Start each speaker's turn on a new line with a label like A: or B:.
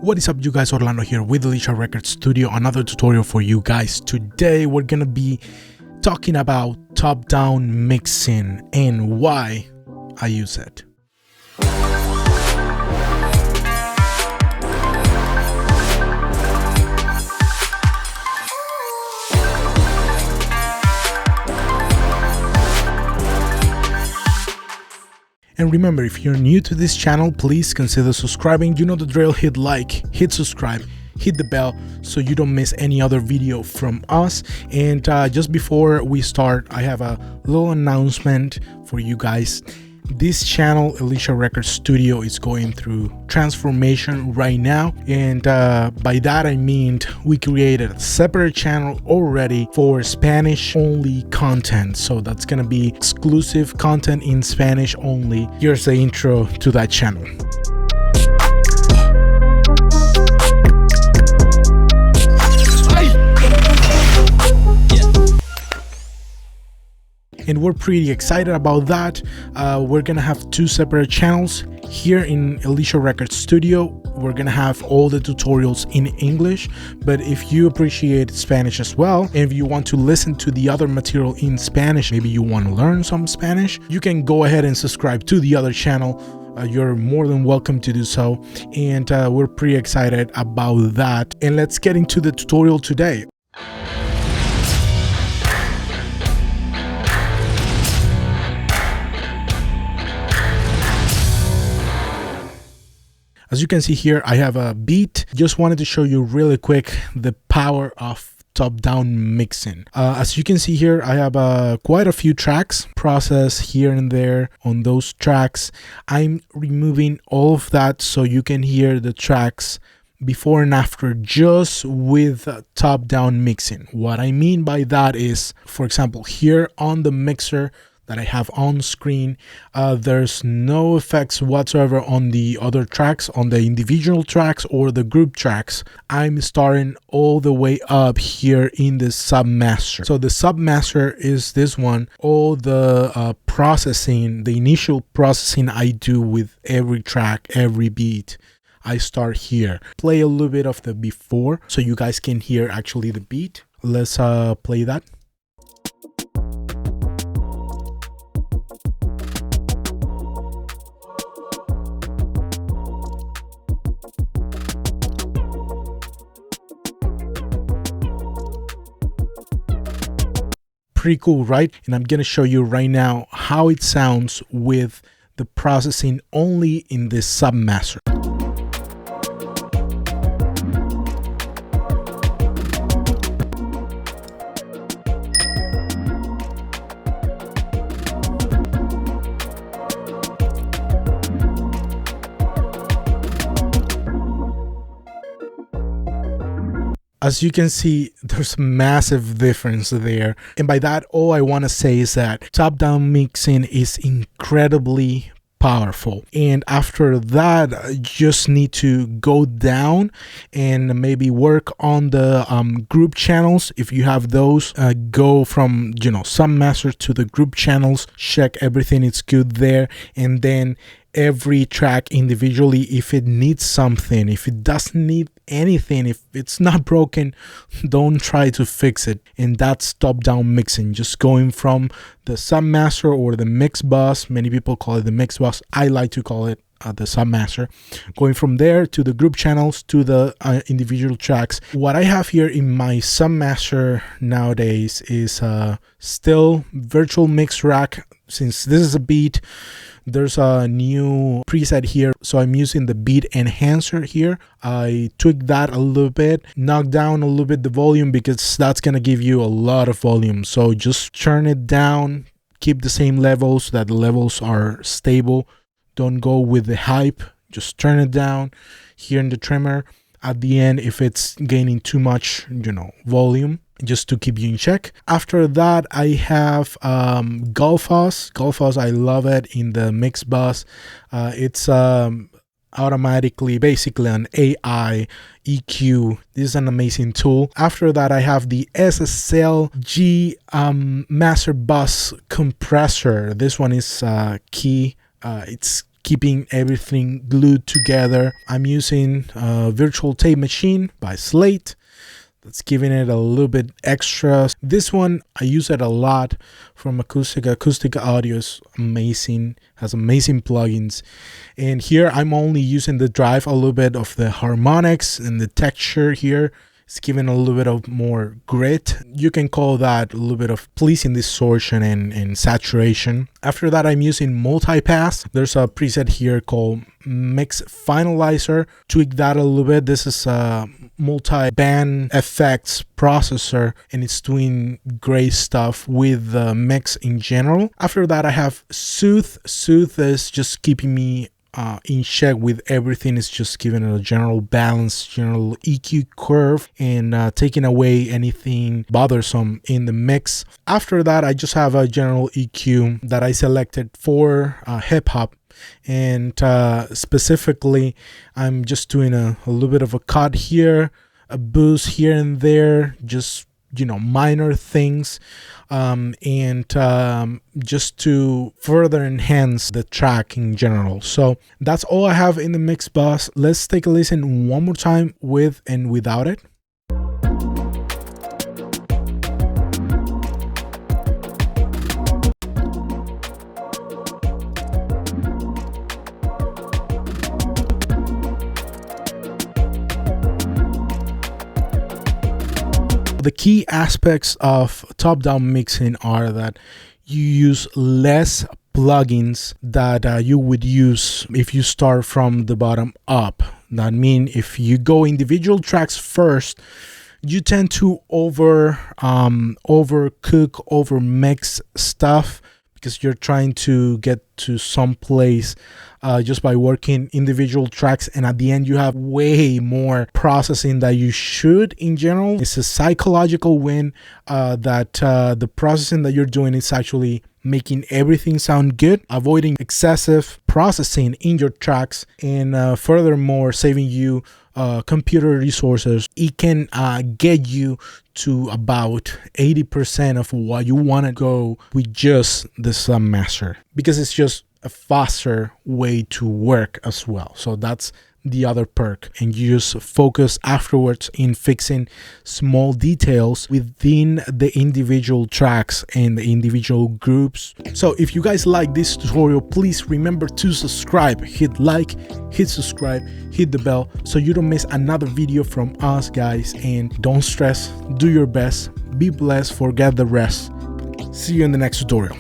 A: What is up, you guys? Orlando here with Elisha Record Studio. Another tutorial for you guys. Today we're gonna be talking about top-down mixing and why I use it. And remember, if you're new to this channel, please consider subscribing. You know the drill, hit like, hit subscribe, hit the bell so you don't miss any other video from us. And just before we start, I have a little announcement for you guys. This channel, Elisha Record Studio, is going through transformation right now, and by that I mean we created a separate channel already for Spanish only content. So that's gonna be exclusive content in Spanish only. Here's the intro to that channel. And we're pretty excited about that. We're gonna have two separate channels. Here in Elisha Record Studio, we're gonna have all the tutorials in English, but if you appreciate Spanish as well, and if you want to listen to the other material in Spanish, maybe you want to learn some Spanish, you can go ahead and subscribe to the other channel. You're more than welcome to do so, and we're pretty excited about that. And let's get into the tutorial today. As you can see here, I have a beat. Just wanted to show you really quick the power of top-down mixing. As you can see here, I have quite a few tracks processed here and there on those tracks. I'm removing all of that so you can hear the tracks before and after just with top-down mixing. What I mean by that is, for example, here on the mixer that I have on screen, there's no effects whatsoever on the other tracks, on the individual tracks or the group tracks. I'm starting all the way up here in the submaster. So the submaster is this one. All the processing, the initial processing I do with every track, every beat, I start here. Play a little bit of the before so you guys can hear actually the beat. Let's play that. Pretty cool, right? And I'm gonna show you right now how it sounds with the processing only in this submaster. As you can see, there's a massive difference there. And by that, all I want to say is that top-down mixing is incredibly powerful. And after that, you just need to go down and maybe work on the group channels. If you have those, go from, submaster to the group channels, check everything is good there, and then every track individually, if it needs something, if it doesn't need anything, if it's not broken, don't try to fix it. And that's top-down mixing, just going from the submaster or the mix bus. Many people call it the mix bus. I like to call it the submaster. Going from there to the group channels to the individual tracks. What I have here in my submaster nowadays is still virtual mix rack. Since this is a beat, there's a new preset here, so I'm using the beat enhancer here. I tweaked that a little bit, knocked down a little bit the volume because that's gonna give you a lot of volume. So just turn it down, keep the same levels so that the levels are stable. Don't go with the hype, just turn it down here in the trimmer. At the end, if it's gaining too much, volume, just to keep you in check. After that, I have Golfos. Golfos, I love it in the mix bus. It's automatically, basically an AI EQ. This is an amazing tool. After that, I have the SSL-G Master Bus Compressor. This one is key. It's keeping everything glued together. I'm using Virtual Tape Machine by Slate. That's giving it a little bit extra. This one, I use it a lot from acoustic. Acoustic audio is amazing, has amazing plugins. And here I'm only using the drive, a little bit of the harmonics and the texture here. It's giving a little bit of more grit. You can call that a little bit of pleasing distortion and saturation. After that, I'm using multipass. There's a preset here called Mix Finalizer. Tweak that a little bit. This is a multi-band effects processor, and it's doing great stuff with the mix in general. After that, I have Soothe. Soothe is just keeping me in check with everything. Is just giving it a general balance, general EQ curve, and taking away anything bothersome in the mix. After that, I just have a general EQ that I selected for hip hop, and specifically I'm just doing a little bit of a cut here, a boost here and there, just minor things, and just to further enhance the track in general. So that's all I have in the mix bus. Let's take a listen one more time with and without it. The key aspects of top-down mixing are that you use less plugins that you would use if you start from the bottom up. That means if you go individual tracks first, you tend to overcook, over-mix stuff, because you're trying to get to some place just by working individual tracks, and at the end you have way more processing that you should. In general, it's a psychological win that the processing that you're doing is actually making everything sound good, avoiding excessive processing in your tracks, and furthermore saving you computer resources. It can get you to about 80% of what you want to go with just the Sub Master, because it's just a faster way to work as well. So that's the other perk, and you just focus afterwards in fixing small details within the individual tracks and the individual groups. So if you guys like this tutorial, please remember to subscribe, hit like, hit subscribe, hit the bell so you don't miss another video from us, guys. And don't stress, do your best, be blessed, forget the rest. See you in the next tutorial.